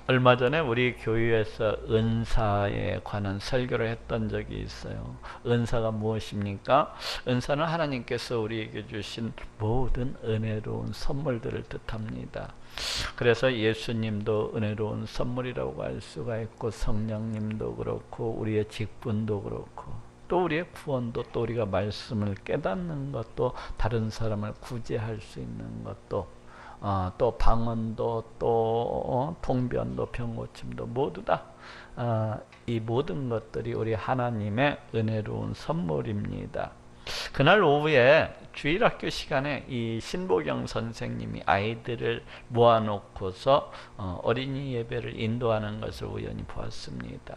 얼마 전에 우리 교회에서 은사에 관한 설교를 했던 적이 있어요. 은사가 무엇입니까? 은사는 하나님께서 우리에게 주신 모든 은혜로운 선물들을 뜻합니다. 그래서 예수님도 은혜로운 선물이라고 할 수가 있고, 성령님도 그렇고, 우리의 직분도 그렇고, 또 우리의 구원도, 또 우리가 말씀을 깨닫는 것도, 다른 사람을 구제할 수 있는 것도, 또 방언도, 또 통변도, 병고침도 모두 다 이 모든 것들이 우리 하나님의 은혜로운 선물입니다. 그날 오후에 주일학교 시간에 이 신보경 선생님이 아이들을 모아놓고서 어린이 예배를 인도하는 것을 우연히 보았습니다.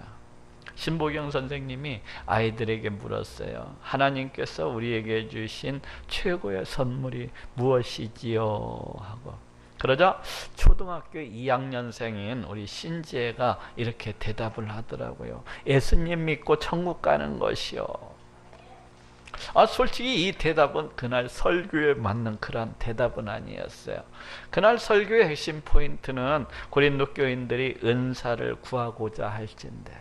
신보경 선생님이 아이들에게 물었어요. 하나님께서 우리에게 주신 최고의 선물이 무엇이지요? 하고, 그러자 초등학교 2학년생인 우리 신지혜가 이렇게 대답을 하더라고요. 예수님 믿고 천국 가는 것이요. 솔직히 이 대답은 그날 설교에 맞는 그런 대답은 아니었어요. 그날 설교의 핵심 포인트는 고린도 교인들이 은사를 구하고자 할진대,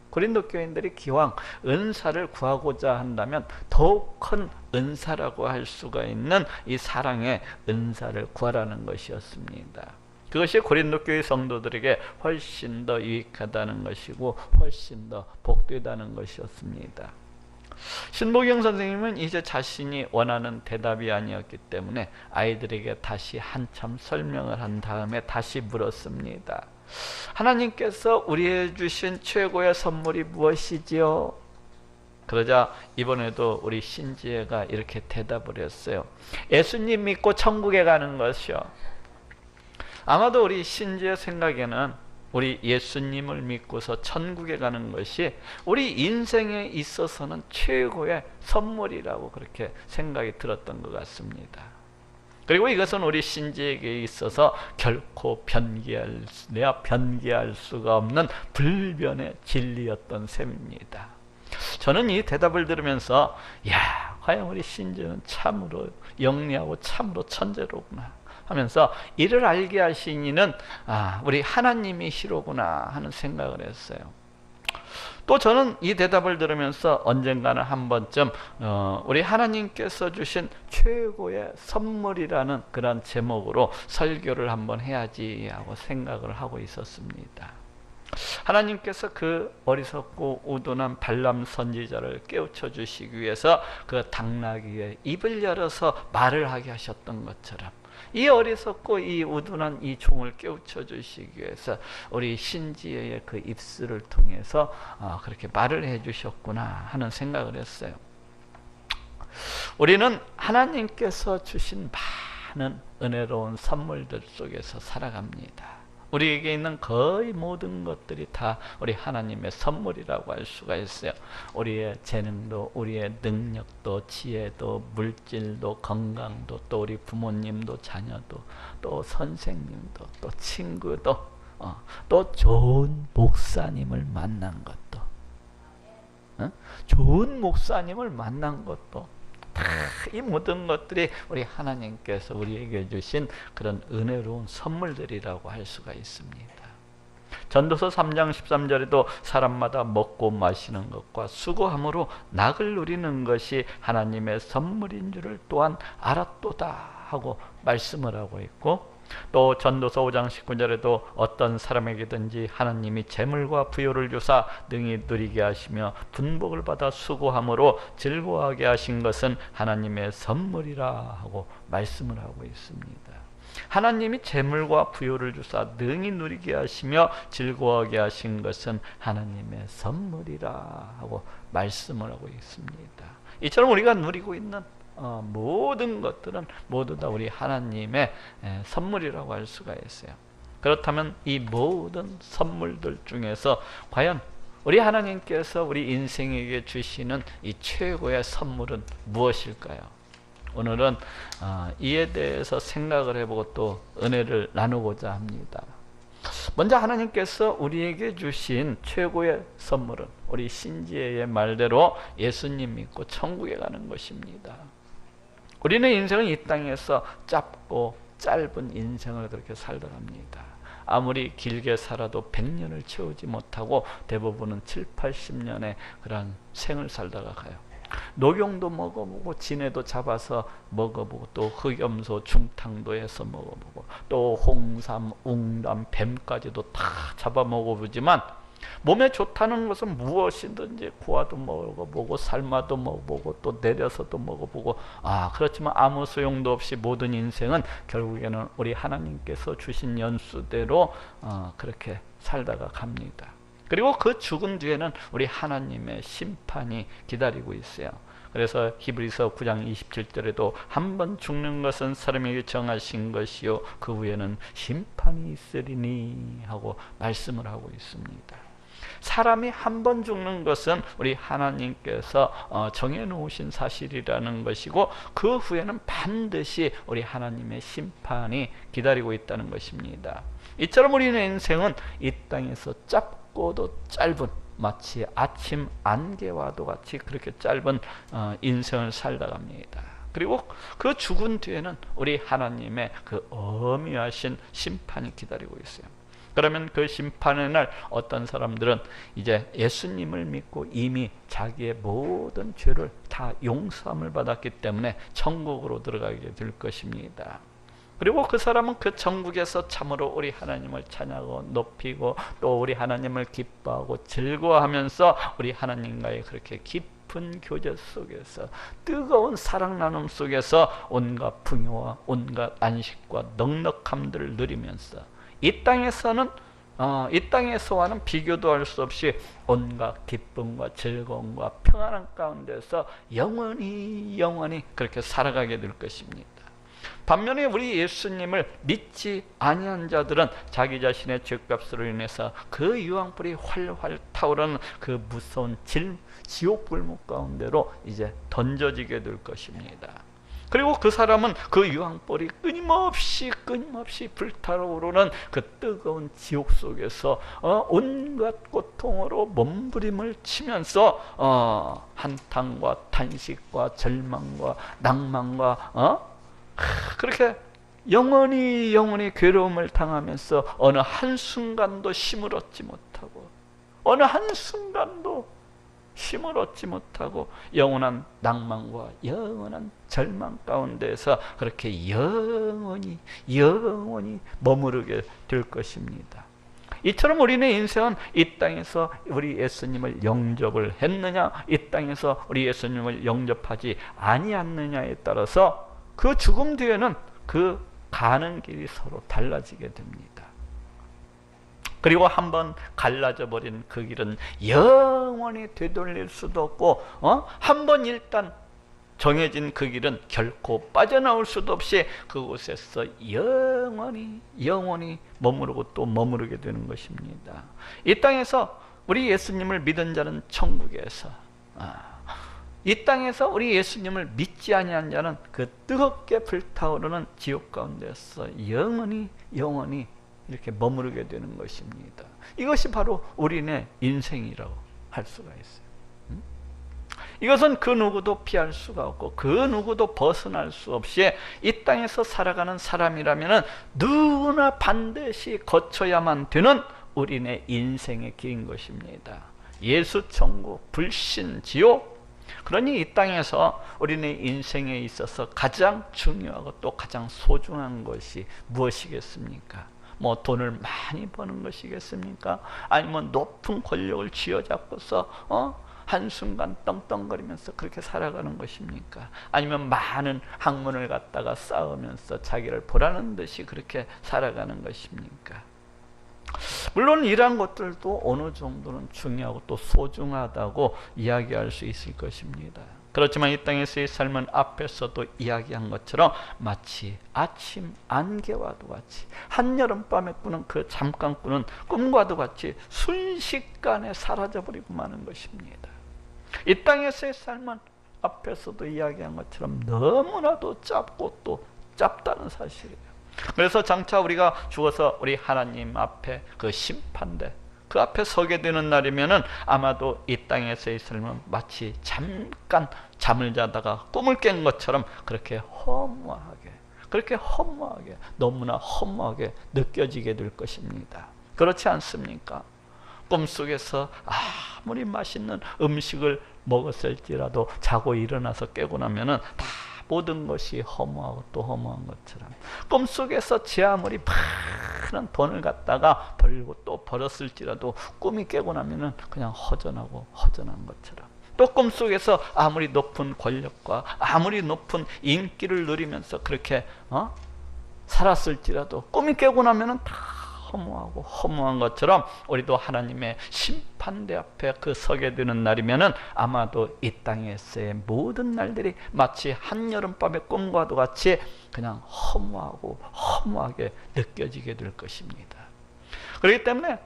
고린도 교인들이 기왕 은사를 구하고자 한다면 더욱 큰 은사라고 할 수가 있는 이 사랑의 은사를 구하라는 것이었습니다. 그것이 고린도 교회 성도들에게 훨씬 더 유익하다는 것이고, 훨씬 더 복되다는 것이었습니다. 신보경 선생님은 이제 자신이 원하는 대답이 아니었기 때문에 아이들에게 다시 한참 설명을 한 다음에 다시 물었습니다. 하나님께서 우리에게 주신 최고의 선물이 무엇이지요? 그러자 이번에도 우리 신지혜가 이렇게 대답을 했어요. 예수님 믿고 천국에 가는 것이요. 아마도 우리 신지혜 생각에는 우리 예수님을 믿고서 천국에 가는 것이 우리 인생에 있어서는 최고의 선물이라고 그렇게 생각이 들었던 것 같습니다. 그리고 이것은 우리 신지에게 있어서 결코 변기할 수가 없는 불변의 진리였던 셈입니다. 저는 이 대답을 들으면서, 과연 우리 신지는 참으로 영리하고 참으로 천재로구나 하면서, 이를 알게 하신 이는 우리 하나님이시로구나 하는 생각을 했어요. 또 저는 이 대답을 들으면서 언젠가는 한 번쯤 우리 하나님께서 주신 최고의 선물이라는 그런 제목으로 설교를 한번 해야지 하고 생각을 하고 있었습니다. 하나님께서 그 어리석고 우둔한 발람 선지자를 깨우쳐 주시기 위해서 그 당나귀의 입을 열어서 말을 하게 하셨던 것처럼, 이 어리석고 이 우둔한 이 종을 깨우쳐 주시기 위해서 우리 신지혜의 그 입술을 통해서 그렇게 말을 해 주셨구나 하는 생각을 했어요. 우리는 하나님께서 주신 많은 은혜로운 선물들 속에서 살아갑니다. 우리에게 있는 거의 모든 것들이 다 우리 하나님의 선물이라고 할 수가 있어요. 우리의 재능도, 우리의 능력도, 지혜도, 물질도, 건강도, 또 우리 부모님도, 자녀도, 또 선생님도, 또 친구도, 또 좋은 목사님을 만난 것도, 좋은 목사님을 만난 것도, 이 모든 것들이 우리 하나님께서 우리에게 주신 그런 은혜로운 선물들이라고 할 수가 있습니다. 전도서 3장 13절에도 사람마다 먹고 마시는 것과 수고함으로 낙을 누리는 것이 하나님의 선물인 줄을 또한 알았도다 하고 말씀을 하고 있고, 또 전도서 5장 19절에도 어떤 사람에게든지 하나님이 재물과 부요를 주사 능히 누리게 하시며 분복을 받아 수고함으로 즐거워하게 하신 것은 하나님의 선물이라 하고 말씀을 하고 있습니다. 하나님이 재물과 부요를 주사 능히 누리게 하시며 즐거워하게 하신 것은 하나님의 선물이라 하고 말씀을 하고 있습니다. 이처럼 우리가 누리고 있는 모든 것들은 모두 다 우리 하나님의 선물이라고 할 수가 있어요. 그렇다면 이 모든 선물들 중에서 과연 우리 하나님께서 우리 인생에게 주시는 이 최고의 선물은 무엇일까요? 오늘은 이에 대해서 생각을 해보고 또 은혜를 나누고자 합니다. 먼저 하나님께서 우리에게 주신 최고의 선물은 우리 신지혜의 말대로 예수님 믿고 천국에 가는 것입니다. 우리는 인생은 이 땅에서 짧고 짧은 인생을 그렇게 살다 갑니다. 아무리 길게 살아도 100년을 채우지 못하고 대부분은 7, 80년의 그런 생을 살다가 가요. 녹용도 먹어보고 진해도 잡아서 먹어보고 또 흑염소 중탕도 해서 먹어보고 또 홍삼, 웅담, 뱀까지도 다 잡아 먹어보지만 몸에 좋다는 것은 무엇이든지 구워도 먹어보고 삶아도 먹어보고 또 내려서도 먹어보고 그렇지만 아무 소용도 없이 모든 인생은 결국에는 우리 하나님께서 주신 연수대로 그렇게 살다가 갑니다. 그리고 그 죽은 뒤에는 우리 하나님의 심판이 기다리고 있어요. 그래서 히브리서 9장 27절에도 한 번 죽는 것은 사람에게 정하신 것이요 그 후에는 심판이 있으리니 하고 말씀을 하고 있습니다. 사람이 한 번 죽는 것은 우리 하나님께서 정해놓으신 사실이라는 것이고 그 후에는 반드시 우리 하나님의 심판이 기다리고 있다는 것입니다. 이처럼 우리의 인생은 이 땅에서 짧고도 짧은 마치 아침 안개와도 같이 그렇게 짧은 인생을 살다 갑니다. 그리고 그 죽은 뒤에는 우리 하나님의 그 어미하신 심판이 기다리고 있어요. 그러면 그 심판의 날 어떤 사람들은 이제 예수님을 믿고 이미 자기의 모든 죄를 다 용서함을 받았기 때문에 천국으로 들어가게 될 것입니다. 그리고 그 사람은 그 천국에서 참으로 우리 하나님을 찬양하고 높이고 또 우리 하나님을 기뻐하고 즐거워하면서 우리 하나님과의 그렇게 깊은 교제 속에서 뜨거운 사랑 나눔 속에서 온갖 풍요와 온갖 안식과 넉넉함들을 누리면서 이 땅에서와는 비교도 할 수 없이 온갖 기쁨과 즐거움과 평안한 가운데서 영원히 그렇게 살아가게 될 것입니다. 반면에 우리 예수님을 믿지 아니한 자들은 자기 자신의 죄값으로 인해서 그 유황불이 활활 타오르는 그 무서운 지옥 불목 가운데로 이제 던져지게 될 것입니다. 그리고 그 사람은 그 유황불이 끊임없이 불타오르는 그 뜨거운 지옥 속에서 온갖 고통으로 몸부림을 치면서 한탄과 탄식과 절망과 낭만과 그렇게 영원히 괴로움을 당하면서 어느 한순간도 쉼을 얻지 못하고 어느 한순간도 힘을 얻지 못하고 영원한 낭만과 영원한 절망 가운데서 그렇게 영원히 머무르게 될 것입니다. 이처럼 우리는 인생은 이 땅에서 우리 예수님을 영접을 했느냐 이 땅에서 우리 예수님을 영접하지 아니했느냐에 따라서 그 죽음 뒤에는 그 가는 길이 서로 달라지게 됩니다. 그리고 한번 갈라져 버린 그 길은 영원히 되돌릴 수도 없고 한번 일단 정해진 그 길은 결코 빠져나올 수도 없이 그곳에서 영원히 머무르고 또 머무르게 되는 것입니다. 이 땅에서 우리 예수님을 믿은 자는 천국에서 이 땅에서 우리 예수님을 믿지 아니한 자는 그 뜨겁게 불타오르는 지옥 가운데서 영원히 이렇게 머무르게 되는 것입니다. 이것이 바로 우리의 인생이라고 할 수가 있어요. 이것은 그 누구도 피할 수가 없고 그 누구도 벗어날 수 없이 이 땅에서 살아가는 사람이라면 누구나 반드시 거쳐야만 되는 우리의 인생의 길인 것입니다. 예수 천국, 불신 지옥. 그러니 이 땅에서 우리의 인생에 있어서 가장 중요하고 또 가장 소중한 것이 무엇이겠습니까? 뭐 돈을 많이 버는 것이겠습니까? 아니면 높은 권력을 쥐어잡고서 한순간 떵떵거리면서 그렇게 살아가는 것입니까? 아니면 많은 학문을 갖다가 쌓으면서 자기를 보라는 듯이 그렇게 살아가는 것입니까? 물론 이러한 것들도 어느 정도는 중요하고 또 소중하다고 이야기할 수 있을 것입니다. 그렇지만 이 땅에서의 삶은 앞에서도 이야기한 것처럼 마치 아침 안개와도 같이 한여름밤에 꾸는 그 잠깐 꾸는 꿈과도 같이 순식간에 사라져버리고 마는 것입니다. 이 땅에서의 삶은 앞에서도 이야기한 것처럼 너무나도 짧고 또 짧다는 사실이에요. 그래서 장차 우리가 죽어서 우리 하나님 앞에 그 심판대 그 앞에 서게 되는 날이면은 아마도 이 땅에서의 삶은 마치 잠깐 잠을 자다가 꿈을 깬 것처럼 그렇게 허무하게 그렇게 허무하게, 너무나 허무하게 느껴지게 될 것입니다. 그렇지 않습니까? 꿈속에서 아무리 맛있는 음식을 먹었을지라도 자고 일어나서 깨고 나면은 다 모든 것이 허무하고 또 허무한 것처럼, 꿈속에서 제 아무리 많은 돈을 갖다가 벌고 또 벌었을지라도 꿈이 깨고 나면은 그냥 허전하고 허전한 것처럼, 또 꿈속에서 아무리 높은 권력과 아무리 높은 인기를 누리면서 그렇게 살았을지라도 꿈이 깨고 나면은 다 허무하고 허무한 것처럼, 우리도 하나님의 심판대 앞에 그 서게 되는 날이면은 아마도 이 땅에서의 모든 날들이 마치 한여름밤의 꿈과도 같이 그냥 허무하고 허무하게 느껴지게 될 것입니다. 그렇기 때문에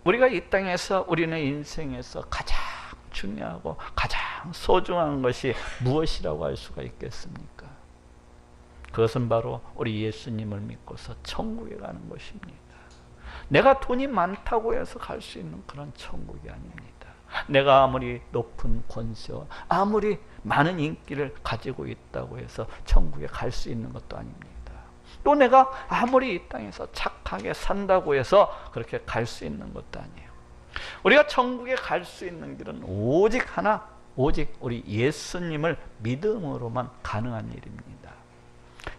우리가 이 땅에서, 우리네 인생에서 가장 중요하고 가장 소중한 것이 무엇이라고 할 수가 있겠습니까? 그것은 바로 우리 예수님을 믿고서 천국에 가는 것입니다. 내가 돈이 많다고 해서 갈 수 있는 그런 천국이 아닙니다. 내가 아무리 높은 권세와 아무리 많은 인기를 가지고 있다고 해서 천국에 갈 수 있는 것도 아닙니다. 또 내가 아무리 이 땅에서 착하게 산다고 해서 그렇게 갈 수 있는 것도 아니에요. 우리가 천국에 갈 수 있는 길은 오직 하나, 오직 우리 예수님을 믿음으로만 가능한 일입니다.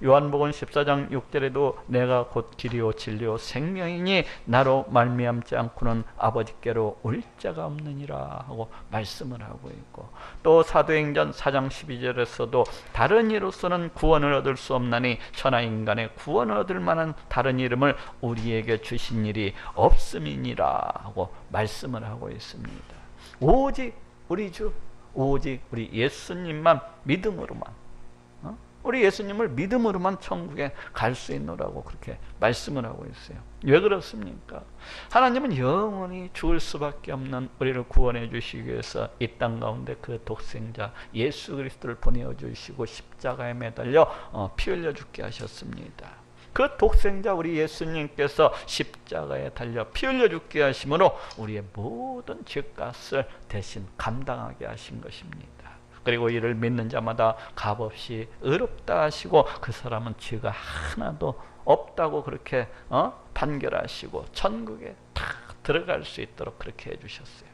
요한복음 14장 6절에도 내가 곧 길이요 진리요 생명이니 나로 말미암지 않고는 아버지께로 올 자가 없느니라 하고 말씀을 하고 있고, 또 사도행전 4장 12절에서도 다른 이로서는 구원을 얻을 수 없나니 천하 인간의 구원을 얻을 만한 다른 이름을 우리에게 주신 일이 없음이니라 하고 말씀을 하고 있습니다. 오직 우리 주, 오직 우리 예수님만 믿음으로만, 우리 예수님을 믿음으로만 천국에 갈 수 있노라고 그렇게 말씀을 하고 있어요. 왜 그렇습니까? 하나님은 영원히 죽을 수밖에 없는 우리를 구원해 주시기 위해서 이 땅 가운데 그 독생자 예수 그리스도를 보내어 주시고 십자가에 매달려 피 흘려 죽게 하셨습니다. 그 독생자 우리 예수님께서 십자가에 달려 피 흘려 죽게 하심으로 우리의 모든 죄값을 대신 감당하게 하신 것입니다. 그리고 이를 믿는 자마다 값없이 의롭다 하시고 그 사람은 죄가 하나도 없다고 그렇게 판결하시고 천국에 다 들어갈 수 있도록 그렇게 해주셨어요.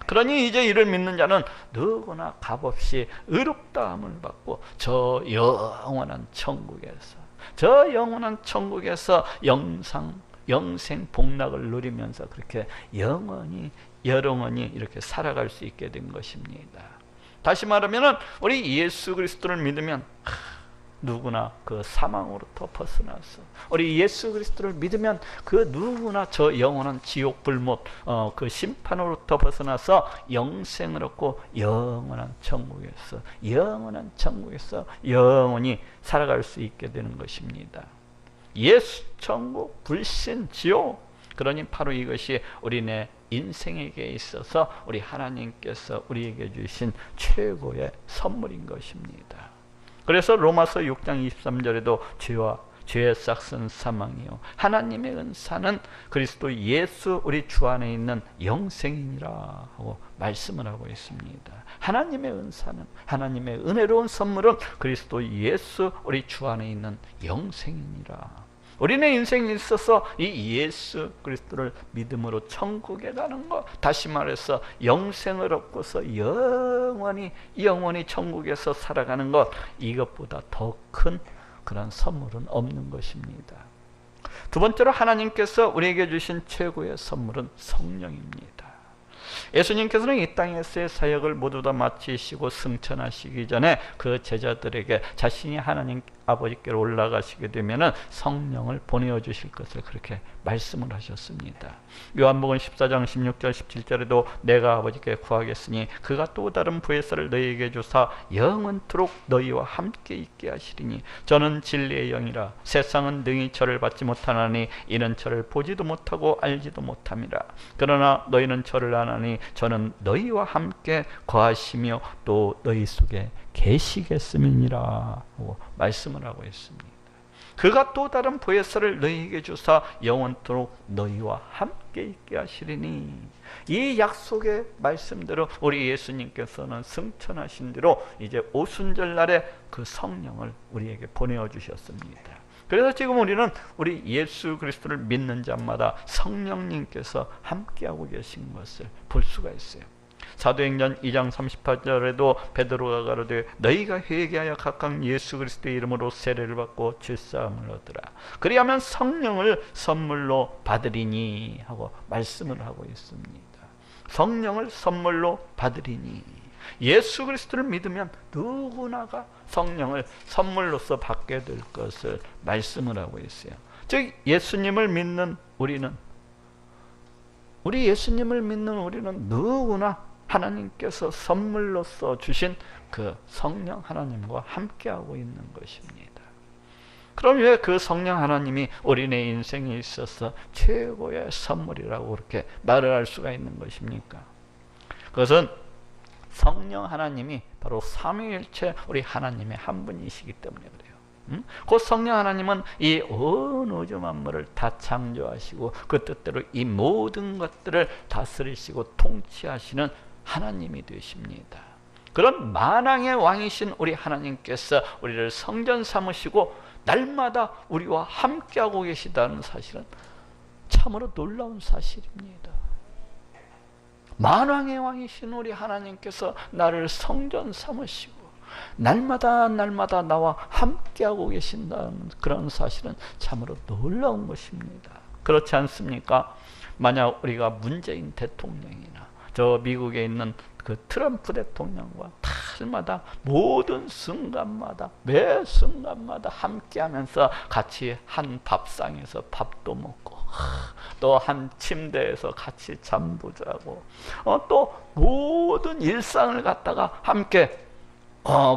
그러니 이제 이를 믿는 자는 누구나 값없이 의롭다함을 받고 저 영원한 천국에서, 저 영원한 천국에서 영생 복락을 누리면서 그렇게 영원히 이렇게 살아갈 수 있게 된 것입니다. 다시 말하면 우리 예수 그리스도를 믿으면 누구나 그 사망으로부터 벗어나서, 우리 예수 그리스도를 믿으면 그 누구나 저 영원한 지옥 불못 그 심판으로부터 벗어나서 영생을 얻고 영원한 천국에서 영원히 살아갈 수 있게 되는 것입니다. 예수 천국, 불신 지옥. 그러니 바로 이것이 우리네 인생에게 있어서 우리 하나님께서 우리에게 주신 최고의 선물인 것입니다. 그래서 로마서 6장 23절에도 죄의 싹은 사망이요 하나님의 은사는 그리스도 예수 우리 주 안에 있는 영생이니라 하고 말씀을 하고 있습니다. 하나님의 은사는, 하나님의 은혜로운 선물은 그리스도 예수 우리 주 안에 있는 영생이니라. 우리네 인생에 있어서 이 예수 그리스도를 믿음으로 천국에 가는 것, 다시 말해서 영생을 얻고서 영원히 천국에서 살아가는 것, 이것보다 더 큰 그런 선물은 없는 것입니다. 두 번째로 하나님께서 우리에게 주신 최고의 선물은 성령입니다. 예수님께서는 이 땅에서의 사역을 모두 다 마치시고 승천하시기 전에 그 제자들에게 자신이 하나님 아버지께로 올라가시게 되면은 성령을 보내어 주실 것을 그렇게 말씀을 하셨습니다. 요한복음 14장 16절 17절에도 내가 아버지께 구하겠으니 그가 또 다른 보혜사를 너희에게 주사 영원토록 너희와 함께 있게 하시리니 저는 진리의 영이라 세상은 능히 저를 받지 못하나니 이는 저를 보지도 못하고 알지도 못함이라. 그러나 너희는 저를 아나니 저는 너희와 함께 거하시며 또 너희 속에 계시겠음이니라 하고 말씀을 하고 있습니다. 그가 또 다른 보혜사를 너희에게 주사 영원토록 너희와 함께 있게 하시리니. 이 약속의 말씀대로 우리 예수님께서는 승천하신 대로 이제 오순절 날에 그 성령을 우리에게 보내어 주셨습니다. 그래서 지금 우리는 우리 예수 그리스도를 믿는 자마다 성령님께서 함께하고 계신 것을 볼 수가 있어요. 사도행전 2장 38절에도 베드로가 가로되 너희가 회개하여 각각 예수 그리스도의 이름으로 세례를 받고 죄사함을 얻으라. 그리하면 성령을 선물로 받으리니 하고 말씀을 하고 있습니다. 성령을 선물로 받으리니. 예수 그리스도를 믿으면 누구나가 성령을 선물로서 받게 될 것을 말씀을 하고 있어요. 즉 예수님을 믿는 우리는, 우리 예수님을 믿는 우리는 누구나 하나님께서 선물로서 주신 그 성령 하나님과 함께하고 있는 것입니다. 그럼 왜 그 성령 하나님이 우리네 인생에 있어서 최고의 선물이라고 그렇게 말을 할 수가 있는 것입니까? 그것은 성령 하나님이 바로 삼위일체 우리 하나님의 한 분이시기 때문에 그래요. 그 성령 하나님은 이 온 우주 만물을 다 창조하시고 그 뜻대로 이 모든 것들을 다스리시고 통치하시는 하나님이 되십니다. 그런 만왕의 왕이신 우리 하나님께서 우리를 성전 삼으시고 날마다 우리와 함께하고 계시다는 사실은 참으로 놀라운 사실입니다. 만왕의 왕이신 우리 하나님께서 나를 성전 삼으시고 날마다 나와 함께하고 계신다는 그런 사실은 참으로 놀라운 것입니다. 그렇지 않습니까? 만약 우리가 문재인 대통령이나 저 미국에 있는 그 트럼프 대통령과 날마다 모든 순간마다 매 순간마다 함께하면서 같이 한 밥상에서 밥도 먹고 또 한 침대에서 같이 잠도 자고 또 모든 일상을 갖다가 함께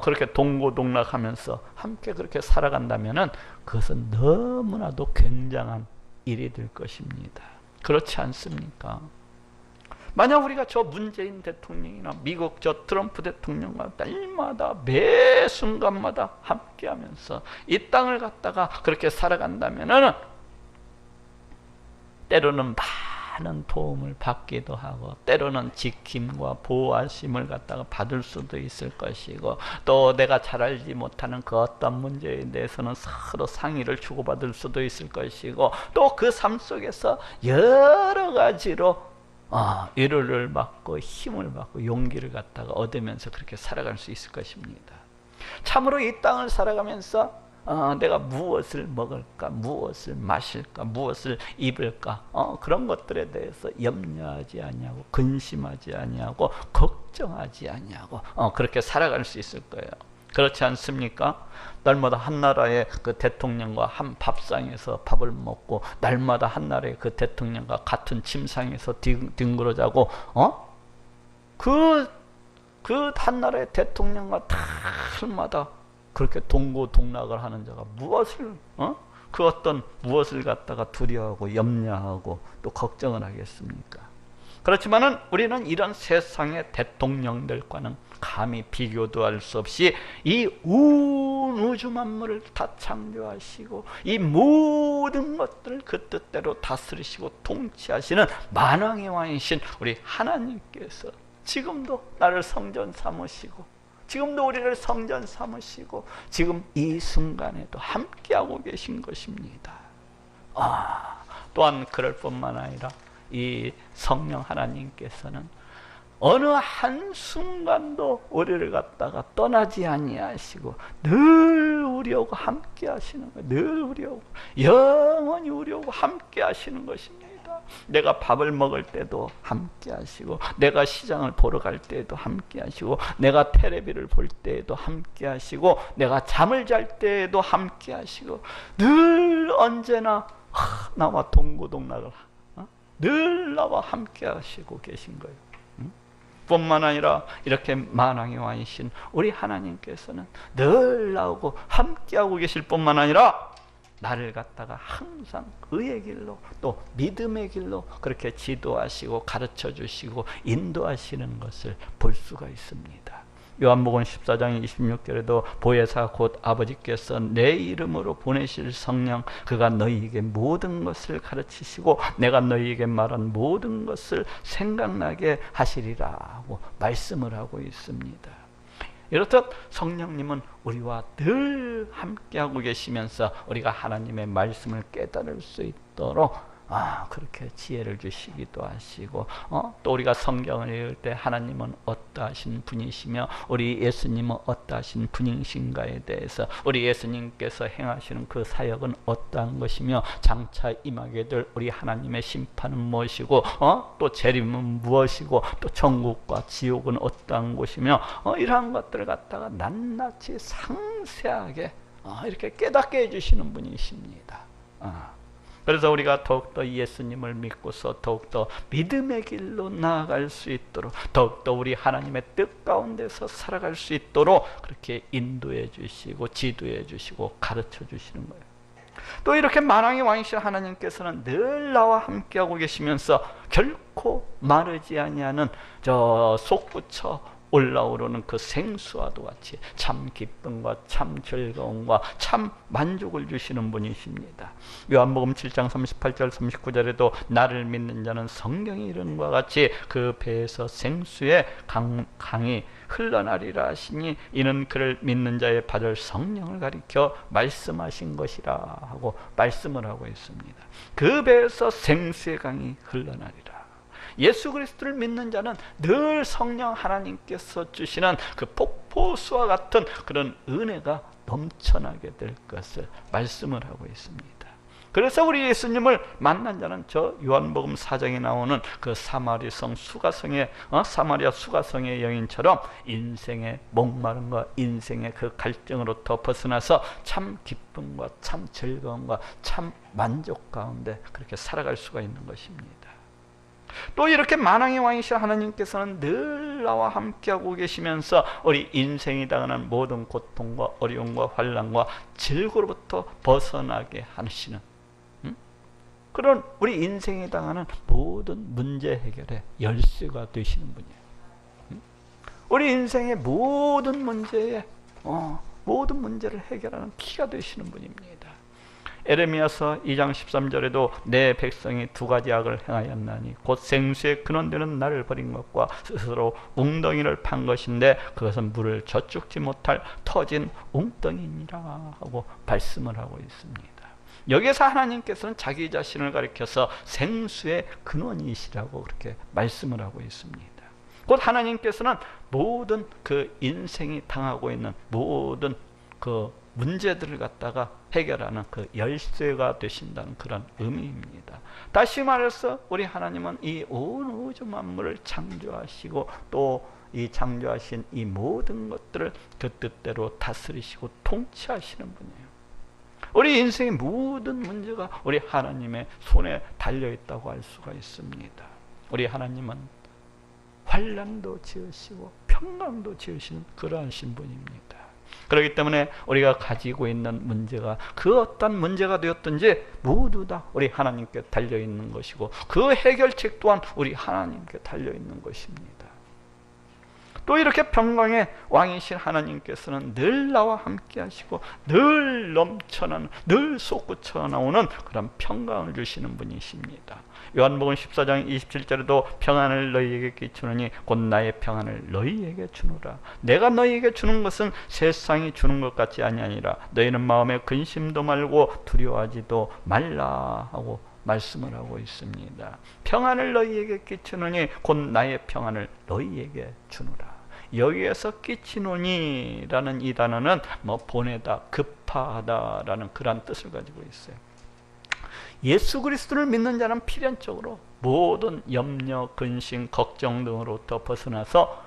그렇게 동고동락하면서 함께 그렇게 살아간다면은 그것은 너무나도 굉장한 일이 될 것입니다. 그렇지 않습니까? 만약 우리가 저 문재인 대통령이나 미국 저 트럼프 대통령과 날마다 매 순간마다 함께하면서 이 땅을 갖다가 그렇게 살아간다면은 때로는 많은 도움을 받기도 하고 때로는 지킴과 보호하심을 갖다가 받을 수도 있을 것이고 또 내가 잘 알지 못하는 그 어떤 문제에 대해서는 서로 상의를 주고받을 수도 있을 것이고 또 그 삶 속에서 여러 가지로 위로를 받고 힘을 받고 용기를 갖다가 얻으면서 그렇게 살아갈 수 있을 것입니다. 참으로 이 땅을 살아가면서 내가 무엇을 먹을까, 무엇을 마실까, 무엇을 입을까 그런 것들에 대해서 염려하지 아니하고 근심하지 아니하고 걱정하지 아니하고 그렇게 살아갈 수 있을 거예요. 그렇지 않습니까? 날마다 한 나라의 그 대통령과 한 밥상에서 밥을 먹고 날마다 한 나라의 그 대통령과 같은 침상에서 뒹굴어 자고 그 한 나라의 대통령과 날마다 그렇게 동고동락을 하는 자가 무엇을 그 어떤 무엇을 갖다가 두려워하고 염려하고 또 걱정을 하겠습니까? 그렇지만은 우리는 이런 세상의 대통령들과는 감히 비교도 할 수 없이 이 온 우주 만물을 다 창조하시고 이 모든 것들을 그 뜻대로 다스리시고 통치하시는 만왕의 왕이신 우리 하나님께서 지금도 나를 성전 삼으시고 지금도 우리를 성전 삼으시고 지금 이 순간에도 함께하고 계신 것입니다. 또한 그럴 뿐만 아니라 이 성령 하나님께서는 어느 한순간도 우리를 갖다가 떠나지 아니하시고 늘 우리하고 함께 하시는 거예요. 늘 우리하고 영원히 우리하고 함께 하시는 것입니다. 내가 밥을 먹을 때도 함께 하시고 내가 시장을 보러 갈 때에도 함께 하시고 내가 텔레비를 볼 때에도 함께 하시고 내가 잠을 잘 때에도 함께 하시고 늘 언제나 나와 동고동락을 늘 나와 함께 하시고 계신 거예요. 뿐만 아니라 이렇게 만왕의 왕이신 우리 하나님께서는 늘 나오고 함께하고 계실 뿐만 아니라 나를 갖다가 항상 의의 길로 또 믿음의 길로 그렇게 지도하시고 가르쳐 주시고 인도하시는 것을 볼 수가 있습니다. 요한복음 14장 26절에도 보혜사 곧 아버지께서 내 이름으로 보내실 성령 그가 너희에게 모든 것을 가르치시고 내가 너희에게 말한 모든 것을 생각나게 하시리라 하고 말씀을 하고 있습니다. 이렇듯 성령님은 우리와 늘 함께하고 계시면서 우리가 하나님의 말씀을 깨달을 수 있도록 그렇게 지혜를 주시기도 하시고 또 우리가 성경을 읽을 때 하나님은 어떠하신 분이시며 우리 예수님은 어떠하신 분이신가에 대해서 우리 예수님께서 행하시는 그 사역은 어떠한 것이며 장차 임하게 될 우리 하나님의 심판은 무엇이고 또 재림은 무엇이고 또 천국과 지옥은 어떠한 곳이며 이러한 것들을 갖다가 낱낱이 상세하게 이렇게 깨닫게 해주시는 분이십니다. 그래서 우리가 더욱더 예수님을 믿고서 더욱더 믿음의 길로 나아갈 수 있도록 더욱더 우리 하나님의 뜻 가운데서 살아갈 수 있도록 그렇게 인도해 주시고 지도해 주시고 가르쳐 주시는 거예요. 또 이렇게 만왕의 왕이신 하나님께서는 늘 나와 함께하고 계시면서 결코 마르지 아니하는 저 솟구쳐 올라오르는 그 생수와도 같이 참 기쁨과 참 즐거움과 참 만족을 주시는 분이십니다. 요한복음 7장 38절 39절에도 나를 믿는 자는 성경이 이르는 것과 같이 그 배에서 생수의 강이 흘러나리라 하시니 이는 그를 믿는 자의 받을 성령을 가리켜 말씀하신 것이라 하고 말씀을 하고 있습니다. 그 배에서 생수의 강이 흘러나리라. 예수 그리스도를 믿는 자는 늘 성령 하나님께서 주시는 그 폭포수와 같은 그런 은혜가 넘쳐나게 될 것을 말씀을 하고 있습니다. 그래서 우리 예수님을 만난 자는 저 요한복음 4장에 나오는 그 사마리아 수가성의 여인처럼 인생의 목마름과 인생의 그 갈증으로부터 벗어나서 참 기쁨과 참 즐거움과 참 만족 가운데 그렇게 살아갈 수가 있는 것입니다. 또 이렇게 만왕의 왕이신 하나님께서는 늘 나와 함께하고 계시면서 우리 인생이 당하는 모든 고통과 어려움과 환난과 질고로부터 벗어나게 하시는 그런 우리 인생이 당하는 모든 문제 해결의 열쇠가 되시는 분이에요. 우리 인생의 모든 문제에 모든 문제를 해결하는 키가 되시는 분입니다. 에레미야서 2장 13절에도 내 백성이 두 가지 악을 행하였나니 곧 생수의 근원되는 나를 버린 것과 스스로 웅덩이를 판 것인데 그것은 물을 젖죽지 못할 터진 웅덩이니라 하고 말씀을 하고 있습니다. 여기에서 하나님께서는 자기 자신을 가리켜서 생수의 근원이시라고 그렇게 말씀을 하고 있습니다. 곧 하나님께서는 모든 그 인생이 당하고 있는 모든 그 문제들을 갖다가 해결하는 그 열쇠가 되신다는 그런 의미입니다. 다시 말해서 우리 하나님은 이 온 우주 만물을 창조하시고 또 이 창조하신 이 모든 것들을 그 뜻대로 다스리시고 통치하시는 분이에요. 우리 인생의 모든 문제가 우리 하나님의 손에 달려있다고 할 수가 있습니다. 우리 하나님은 환난도 지으시고 평강도 지으시는 그러하신 분입니다. 그렇기 때문에 우리가 가지고 있는 문제가 그 어떤 문제가 되었든지 모두 다 우리 하나님께 달려있는 것이고 그 해결책 또한 우리 하나님께 달려있는 것입니다. 또 이렇게 평강의 왕이신 하나님께서는 늘 나와 함께 하시고 늘 넘쳐나는 늘 솟구쳐 나오는 그런 평강을 주시는 분이십니다. 요한복음 14장 27절에도 평안을 너희에게 끼치노니 곧 나의 평안을 너희에게 주노라. 내가 너희에게 주는 것은 세상이 주는 것 같지 아니하니라. 너희는 마음에 근심도 말고 두려워하지도 말라 하고 말씀을 하고 있습니다. 평안을 너희에게 끼치노니 곧 나의 평안을 너희에게 주노라. 여기에서 끼치노니라는 이 단어는 보내다, 급파하다라는 그런 뜻을 가지고 있어요. 예수 그리스도를 믿는 자는 필연적으로 모든 염려, 근심, 걱정 등으로부터 벗어나서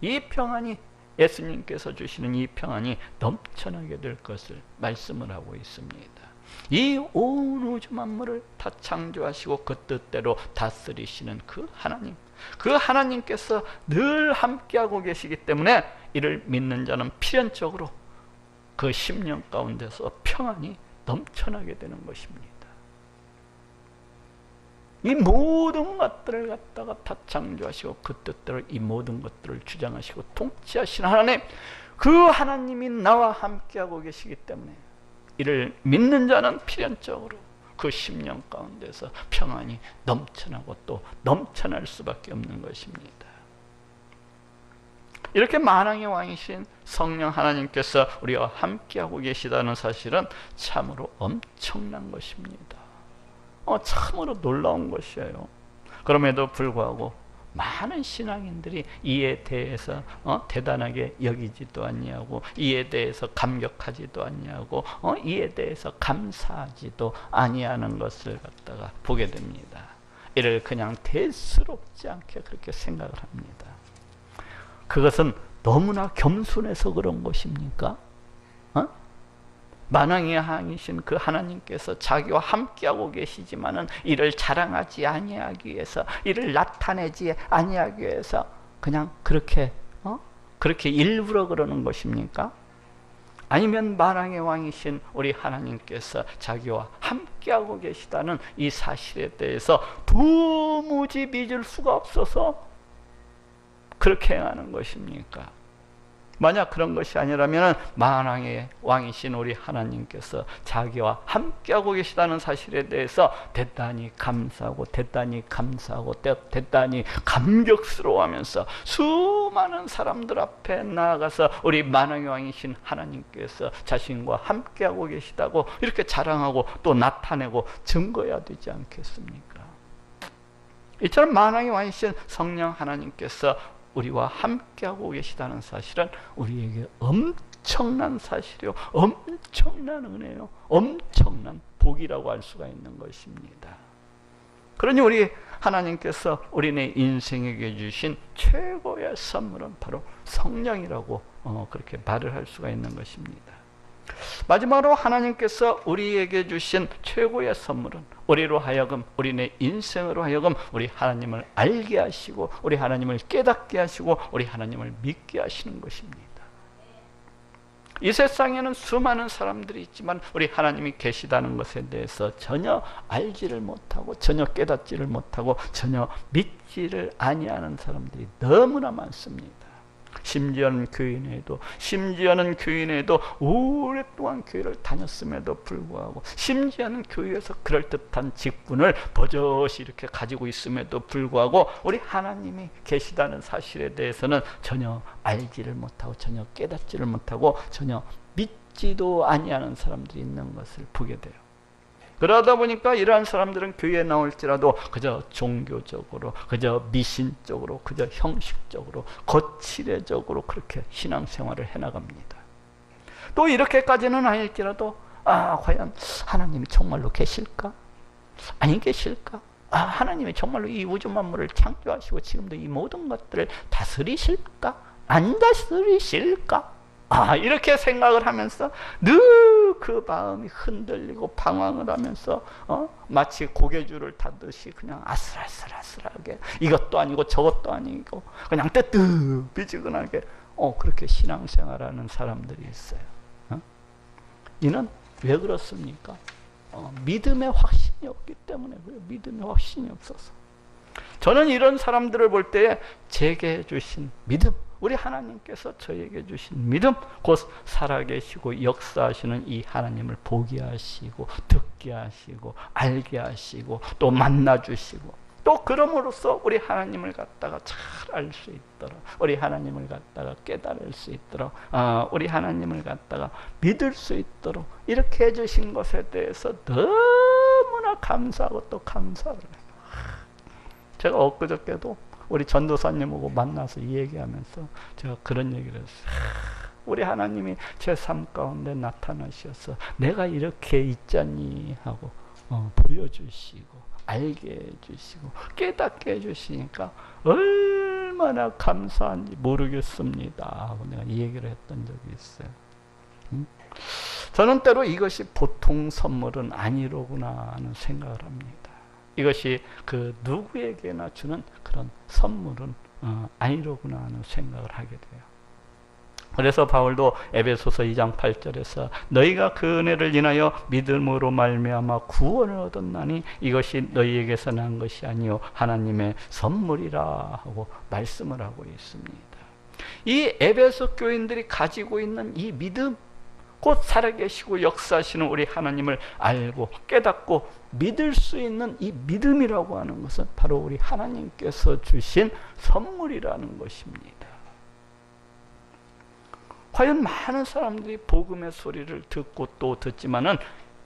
이 평안이 예수님께서 주시는 이 평안이 넘쳐나게 될 것을 말씀을 하고 있습니다. 이 온 우주 만물을 다 창조하시고 그 뜻대로 다스리시는 그 하나님, 그 하나님께서 늘 함께하고 계시기 때문에 이를 믿는 자는 필연적으로 그 심령 가운데서 평안이 넘쳐나게 되는 것입니다. 이 모든 것들을 갖다가 다 창조하시고 그 뜻대로 이 모든 것들을 주장하시고 통치하시는 하나님, 그 하나님이 나와 함께하고 계시기 때문에 이를 믿는 자는 필연적으로 그 심령 가운데서 평안이 넘쳐나고 또 넘쳐날 수밖에 없는 것입니다. 이렇게 만왕의 왕이신 성령 하나님께서 우리와 함께하고 계시다는 사실은 참으로 엄청난 것입니다. 참으로 놀라운 것이에요. 그럼에도 불구하고 많은 신앙인들이 이에 대해서 대단하게 여기지도 아니하고, 이에 대해서 감격하지도 아니하고, 이에 대해서 감사하지도 아니하는 것을 갖다가 보게 됩니다. 이를 그냥 대수롭지 않게 그렇게 생각을 합니다. 그것은 너무나 겸손해서 그런 것입니까? 만왕의 왕이신 그 하나님께서 자기와 함께하고 계시지만은 이를 자랑하지 아니하기 위해서, 이를 나타내지 아니하기 위해서 그냥 그렇게 일부러 그러는 것입니까? 아니면 만왕의 왕이신 우리 하나님께서 자기와 함께하고 계시다는 이 사실에 대해서 도무지 믿을 수가 없어서 그렇게 행하는 것입니까? 만약 그런 것이 아니라면 만왕의 왕이신 우리 하나님께서 자기와 함께하고 계시다는 사실에 대해서 대단히 감사하고 대단히 감사하고 대단히 감격스러워하면서 수많은 사람들 앞에 나아가서 우리 만왕의 왕이신 하나님께서 자신과 함께하고 계시다고 이렇게 자랑하고 또 나타내고 증거해야 되지 않겠습니까? 이처럼 만왕의 왕이신 성령 하나님께서 우리와 함께하고 계시다는 사실은 우리에게 엄청난 사실이요, 엄청난 은혜요, 엄청난 복이라고 할 수가 있는 것입니다. 그러니 우리 하나님께서 우리네 인생에게 주신 최고의 선물은 바로 성령이라고 그렇게 말을 할 수가 있는 것입니다. 마지막으로 하나님께서 우리에게 주신 최고의 선물은 우리로 하여금, 우리네 인생으로 하여금 우리 하나님을 알게 하시고 우리 하나님을 깨닫게 하시고 우리 하나님을 믿게 하시는 것입니다. 이 세상에는 수많은 사람들이 있지만 우리 하나님이 계시다는 것에 대해서 전혀 알지를 못하고 전혀 깨닫지를 못하고 전혀 믿지를 아니하는 사람들이 너무나 많습니다. 심지어는 교인에도 오랫동안 교회를 다녔음에도 불구하고, 심지어는 교회에서 그럴듯한 직분을 버젓이 이렇게 가지고 있음에도 불구하고 우리 하나님이 계시다는 사실에 대해서는 전혀 알지를 못하고 전혀 깨닫지를 못하고 전혀 믿지도 아니하는 사람들이 있는 것을 보게 돼요. 그러다 보니까 이러한 사람들은 교회에 나올지라도 그저 종교적으로, 그저 미신적으로, 그저 형식적으로, 거칠애적으로 그렇게 신앙생활을 해나갑니다. 또 이렇게까지는 아닐지라도 과연 하나님이 정말로 계실까? 아니 계실까? 하나님이 정말로 이 우주 만물을 창조하시고 지금도 이 모든 것들을 다스리실까? 안 다스리실까? 이렇게 생각을 하면서 늘 그 마음이 흔들리고 방황을 하면서 마치 고개줄을 타듯이 그냥 아슬아슬하게 이것도 아니고 저것도 아니고 그냥 뜨뜻미지근하게 그렇게 신앙생활하는 사람들이 있어요. 이는 왜 그렇습니까? 믿음의 확신이 없기 때문에 그래요. 믿음의 확신이 없어서. 저는 이런 사람들을 볼 때에 제게 주신 믿음, 우리 하나님께서 저에게 주신 믿음, 곧 살아계시고 역사하시는 이 하나님을 보게 하시고 듣게 하시고 알게 하시고 또 만나주시고 또 그럼으로써 우리 하나님을 갖다가 잘 알 수 있도록, 우리 하나님을 갖다가 깨달을 수 있도록, 우리 하나님을 갖다가 믿을 수 있도록 이렇게 해주신 것에 대해서 너무나 감사하고 또 감사를 해요. 제가 엊그저께도 우리 전도사님하고 만나서 얘기하면서 제가 그런 얘기를 했어요. 우리 하나님이 제 삶 가운데 나타나셔서 내가 이렇게 있잖니 하고 보여주시고 알게 해주시고 깨닫게 해주시니까 얼마나 감사한지 모르겠습니다 하고 내가 이 얘기를 했던 적이 있어요. 저는 때로 이것이 보통 선물은 아니로구나 하는 생각을 합니다. 이것이 그 누구에게나 주는 그런 선물은 아니로구나 하는 생각을 하게 돼요. 그래서 바울도 에베소서 2장 8절에서 너희가 그 은혜를 인하여 믿음으로 말미암아 구원을 얻었나니 이것이 너희에게서 난 것이 아니요 하나님의 선물이라 하고 말씀을 하고 있습니다. 이 에베소 교인들이 가지고 있는 이 믿음, 곧 살아계시고 역사하시는 우리 하나님을 알고 깨닫고 믿을 수 있는 이 믿음이라고 하는 것은 바로 우리 하나님께서 주신 선물이라는 것입니다. 과연 많은 사람들이 복음의 소리를 듣고 또 듣지만은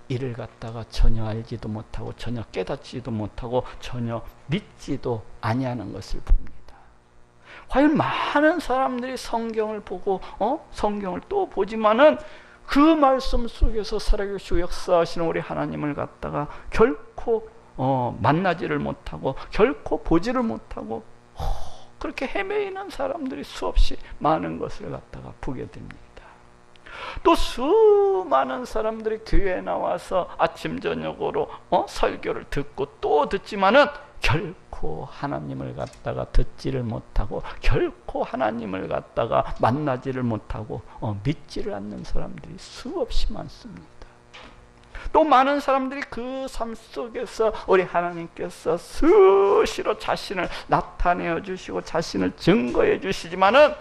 이를 갖다가 전혀 알지도 못하고 전혀 깨닫지도 못하고 전혀 믿지도 아니하는 것을 봅니다. 과연 많은 사람들이 성경을 보고 성경을 또 보지만은 그 말씀 속에서 살아계시고 역사하시는 우리 하나님을 갖다가 결코 만나지를 못하고 결코 보지를 못하고 그렇게 헤매이는 사람들이 수없이 많은 것을 갖다가 보게 됩니다. 또 수많은 사람들이 교회에 나와서 아침 저녁으로 설교를 듣고 또 듣지만은 결코 하나님을 갖다가 듣지를 못하고 결코 하나님을 갖다가 만나지를 못하고 믿지를 않는 사람들이 수없이 많습니다. 또 많은 사람들이 그 삶 속에서 우리 하나님께서 수시로 자신을 나타내어 주시고 자신을 증거해 주시지만은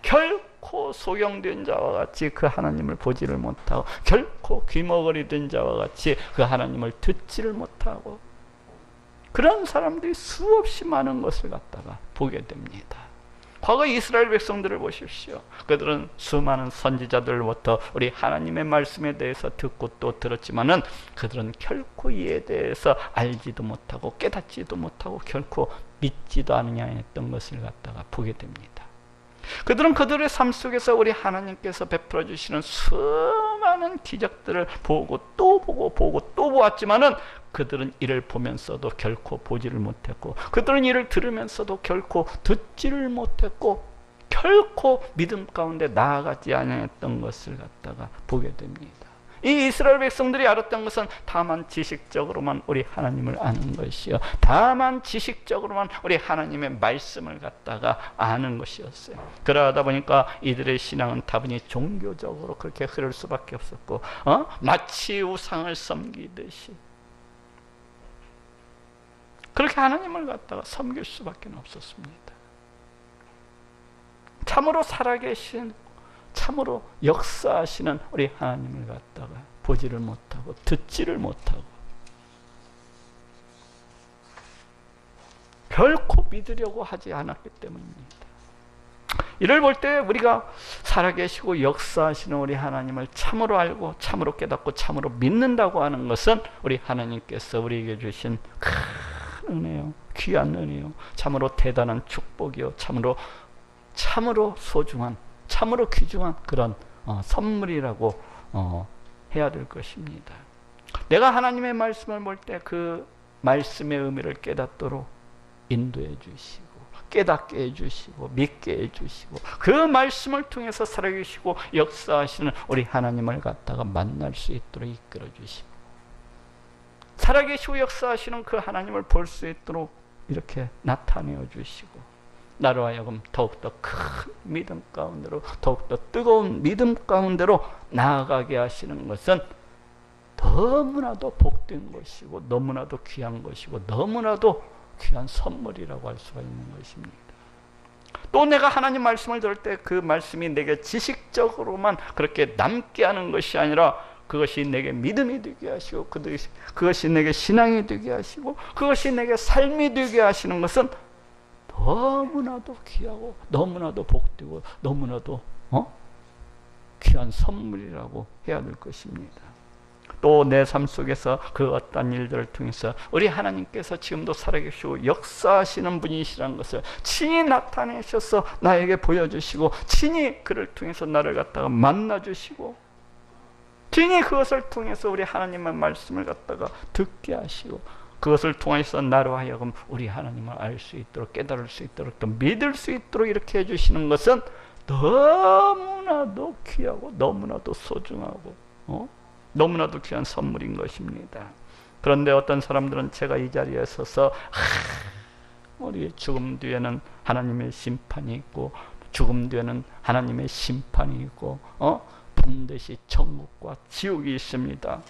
결코 소경된 자와 같이 그 하나님을 보지를 못하고 결코 귀머거리 된 자와 같이 그 하나님을 듣지를 못하고 그런 사람들이 수없이 많은 것을 갖다가 보게 됩니다. 과거 이스라엘 백성들을 보십시오. 그들은 수많은 선지자들로부터 우리 하나님의 말씀에 대해서 듣고 또 들었지만은 그들은 결코 이에 대해서 알지도 못하고 깨닫지도 못하고 결코 믿지도 않으냐 했던 것을 갖다가 보게 됩니다. 그들은 그들의 삶 속에서 우리 하나님께서 베풀어 주시는 수많은 기적들을 보고 또 보았지만은 그들은 이를 보면서도 결코 보지를 못했고 그들은 이를 들으면서도 결코 듣지를 못했고 결코 믿음 가운데 나아가지 않았던 것을 갖다가 보게 됩니다. 이 이스라엘 백성들이 알았던 것은 다만 지식적으로만 우리 하나님을 아는 것이요 다만 지식적으로만 우리 하나님의 말씀을 갖다가 아는 것이었어요. 그러다 보니까 이들의 신앙은 다분히 종교적으로 그렇게 흐를 수밖에 없었고 마치 우상을 섬기듯이 그렇게 하나님을 갖다가 섬길 수밖에 없었습니다. 참으로 살아계신 참으로 역사하시는 우리 하나님을 갖다가 보지를 못하고 듣지를 못하고 결코 믿으려고 하지 않았기 때문입니다. 이를 볼 때 우리가 살아계시고 역사하시는 우리 하나님을 참으로 알고 참으로 깨닫고 참으로 믿는다고 하는 것은 우리 하나님께서 우리에게 주신 큰 은혜요 귀한 은혜요 참으로 대단한 축복이요 참으로 소중한 참으로 귀중한 그런 선물이라고 해야 될 것입니다. 내가 하나님의 말씀을 볼 때 그 말씀의 의미를 깨닫도록 인도해 주시고 깨닫게 해주시고 믿게 해주시고 그 말씀을 통해서 살아계시고 역사하시는 우리 하나님을 갖다가 만날 수 있도록 이끌어 주시고 살아계시고 역사하시는 그 하나님을 볼 수 있도록 이렇게 나타내어 주시고 나로 하여금 더욱더 큰 믿음 가운데로 더욱더 뜨거운 믿음 가운데로 나아가게 하시는 것은 너무나도 복된 것이고 너무나도 귀한 것이고 너무나도 귀한 선물이라고 할 수가 있는 것입니다. 또 내가 하나님 말씀을 들을 때 그 말씀이 내게 지식적으로만 그렇게 남게 하는 것이 아니라 그것이 내게 믿음이 되게 하시고 그것이 내게 신앙이 되게 하시고 그것이 내게 삶이 되게 하시는 것은 너무나도 귀하고 너무나도 복되고 너무나도 귀한 선물이라고 해야 될 것입니다. 또 내 삶 속에서 그 어떤 일들을 통해서 우리 하나님께서 지금도 살아계시고 역사하시는 분이시라는 것을 친히 나타내셔서 나에게 보여주시고 친히 그를 통해서 나를 갖다가 만나주시고 친히 그것을 통해서 우리 하나님의 말씀을 갖다가 듣게 하시고 그것을 통해서 나로 하여금 우리 하나님을 알 수 있도록 깨달을 수 있도록 또 믿을 수 있도록 이렇게 해주시는 것은 너무나도 귀하고 너무나도 소중하고 너무나도 귀한 선물인 것입니다. 그런데 어떤 사람들은 제가 이 자리에 서서 우리의 죽음 뒤에는 하나님의 심판이 있고 죽음 뒤에는 하나님의 심판이 있고 반드시 천국과 지옥이 있습니다.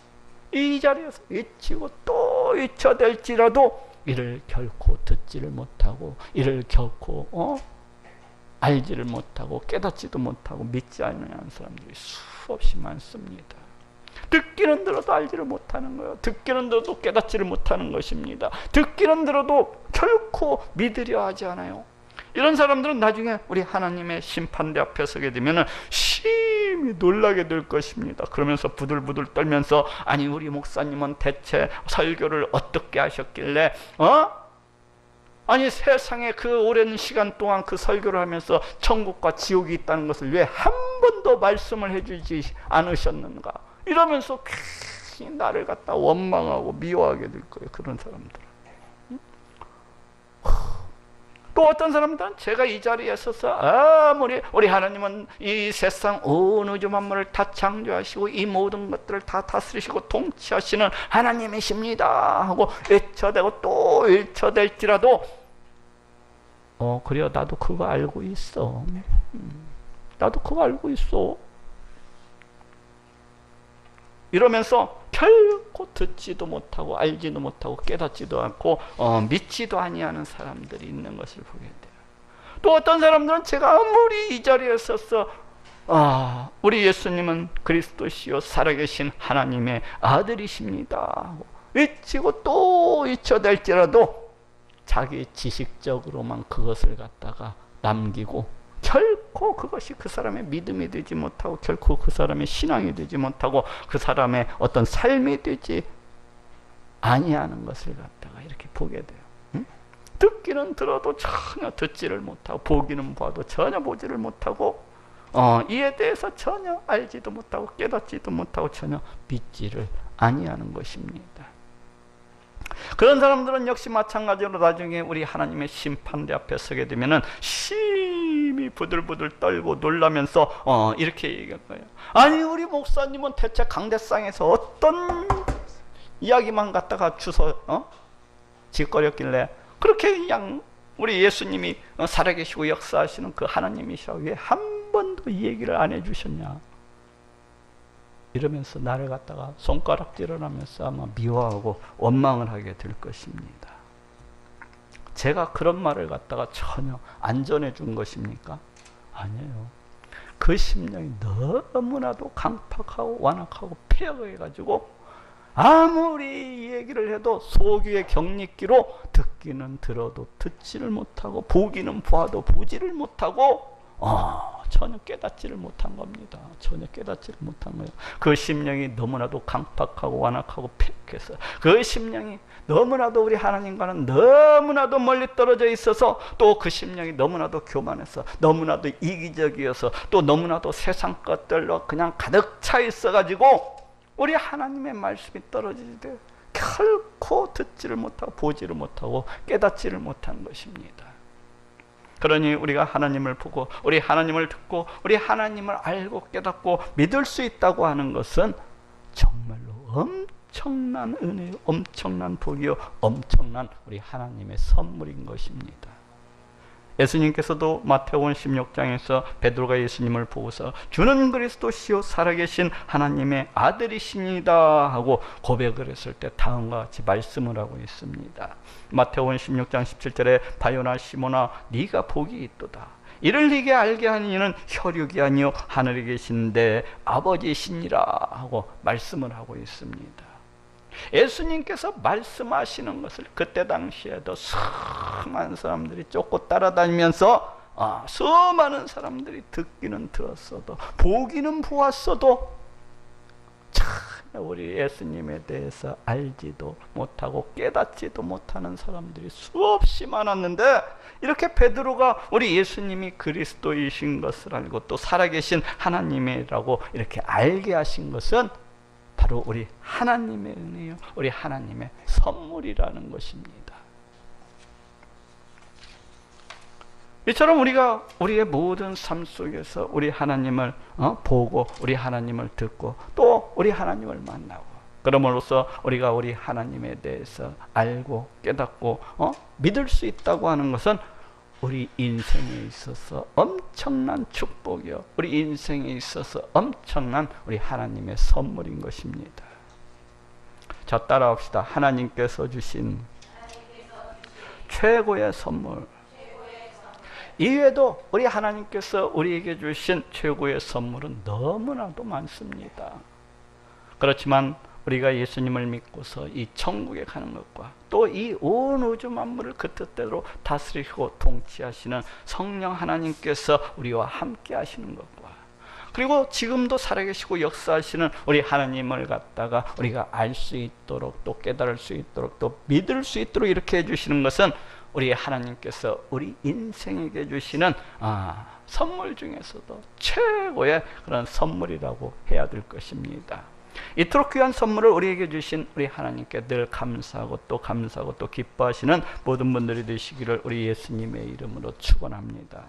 이 자리에서 잊히고 또 잊혀될지라도 이를 결코 듣지를 못하고 이를 결코 알지를 못하고 깨닫지도 못하고 믿지 않는 사람들이 수없이 많습니다. 듣기는 들어도 알지를 못하는 거예요. 듣기는 들어도 깨닫지를 못하는 것입니다. 듣기는 들어도 결코 믿으려 하지 않아요. 이런 사람들은 나중에 우리 하나님의 심판대 앞에 서게 되면 심히 놀라게 될 것입니다. 그러면서 부들부들 떨면서 아니 우리 목사님은 대체 설교를 어떻게 하셨길래 아니 세상에 그 오랜 시간 동안 그 설교를 하면서 천국과 지옥이 있다는 것을 왜 한 번도 말씀을 해주지 않으셨는가, 이러면서 괜히 나를 갖다 원망하고 미워하게 될 거예요. 그런 사람들은. 또 어떤 사람들은 제가 이 자리에 서서 아무리 우리 하나님은 이 세상 온 우주 만물을 다 창조하시고 이 모든 것들을 다 다스리시고 통치하시는 하나님이십니다 하고 외쳐대고 또 외쳐댈지라도 그래요, 나도 그거 알고 있어. 나도 그거 알고 있어. 이러면서 결코 듣지도 못하고 알지도 못하고 깨닫지도 않고 믿지도 아니하는 사람들이 있는 것을 보게 돼요. 또 어떤 사람들은 제가 아무리 이 자리에 서서 우리 예수님은 그리스도시요 살아계신 하나님의 아들이십니다 외치고 또 외쳐댈지라도 자기 지식적으로만 그것을 갖다가 남기고 결코 그것이 그 사람의 믿음이 되지 못하고 결코 그 사람의 신앙이 되지 못하고 그 사람의 어떤 삶이 되지 아니하는 것을 갖다가 이렇게 보게 돼요. 응? 듣기는 들어도 전혀 듣지를 못하고 보기는 봐도 전혀 보지를 못하고 이에 대해서 전혀 알지도 못하고 깨닫지도 못하고 전혀 믿지를 아니하는 것입니다. 그런 사람들은 역시 마찬가지로 나중에 우리 하나님의 심판대 앞에 서게 되면은 심히 부들부들 떨고 놀라면서 이렇게 얘기할 거예요. 아니 우리 목사님은 대체 강대상에서 어떤 이야기만 갖다가 주워 짓거렸길래 그렇게 그냥 우리 예수님이 살아계시고 역사하시는 그 하나님이시라고 왜 한 번도 이 얘기를 안 해주셨냐, 이러면서 나를 갖다가 손가락질을 하면서 아마 미워하고 원망을 하게 될 것입니다. 제가 그런 말을 갖다가 전혀 안 전해준 것입니까? 아니에요. 그 심령이 너무나도 강팍하고 완악하고 폐역해가지고 아무리 얘기를 해도 소귀의 격리기로 듣기는 들어도 듣지를 못하고 보기는 보아도 보지를 못하고 전혀 깨닫지를 못한 겁니다. 전혀 깨닫지를 못한 거예요. 그 심령이 너무나도 강팍하고 완악하고 폐역해서 그 심령이 너무나도 우리 하나님과는 너무나도 멀리 떨어져 있어서 또 그 심령이 너무나도 교만해서 너무나도 이기적이어서 또 너무나도 세상 것들로 그냥 가득 차 있어가지고 우리 하나님의 말씀이 떨어지되 결코 듣지를 못하고 보지를 못하고 깨닫지를 못한 것입니다. 그러니 우리가 하나님을 보고 우리 하나님을 듣고 우리 하나님을 알고 깨닫고 믿을 수 있다고 하는 것은 정말로 엄청난 은혜요, 엄청난 복이요, 엄청난 우리 하나님의 선물인 것입니다. 예수님께서도 마태복음 16장에서 베드로가 예수님을 보고서 주는 그리스도시요 살아계신 하나님의 아들이십니다 하고 고백을 했을 때 다음과 같이 말씀을 하고 있습니다. 마태복음 16장 17절에 바요나 시몬아 네가 복이 있도다. 이를 네게 알게 하는 이는 혈육이 아니요 하늘에 계신 내 아버지시니라 하고 말씀을 하고 있습니다. 예수님께서 말씀하시는 것을 그때 당시에도 수많은 사람들이 쫓고 따라다니면서 수많은 사람들이 듣기는 들었어도 보기는 보았어도 참 우리 예수님에 대해서 알지도 못하고 깨닫지도 못하는 사람들이 수없이 많았는데 이렇게 베드로가 우리 예수님이 그리스도이신 것을 알고 또 살아계신 하나님이라고 이렇게 알게 하신 것은 바로 우리 하나님의 은혜요, 우리 하나님의 선물이라는 것입니다. 이처럼 우리가 우리의 모든 삶 속에서 우리 하나님을 보고 우리 하나님을 듣고 또 우리 하나님을 만나고 그럼으로써 우리가 우리 하나님에 대해서 알고 깨닫고 믿을 수 있다고 하는 것은 우리 인생에 있어서 엄청난 축복이요, 우리 인생에 있어서 엄청난 우리 하나님의 선물인 것입니다. 자, 따라합시다. 하나님께서 주신 최고의 선물. 이외에도 우리 하나님께서 우리에게 주신 최고의 선물은 너무나도 많습니다. 그렇지만 우리가 예수님을 믿고서 이 천국에 가는 것과 또 이 온 우주 만물을 그 뜻대로 다스리고 통치하시는 성령 하나님께서 우리와 함께 하시는 것과, 그리고 지금도 살아계시고 역사하시는 우리 하나님을 갖다가 우리가 알 수 있도록, 또 깨달을 수 있도록, 또 믿을 수 있도록 이렇게 해주시는 것은 우리 하나님께서 우리 인생에게 주시는 선물 중에서도 최고의 그런 선물이라고 해야 될 것입니다. 이토록 귀한 선물을 우리에게 주신 우리 하나님께 늘 감사하고 또 기뻐하시는 모든 분들이 되시기를 우리 예수님의 이름으로 축원합니다.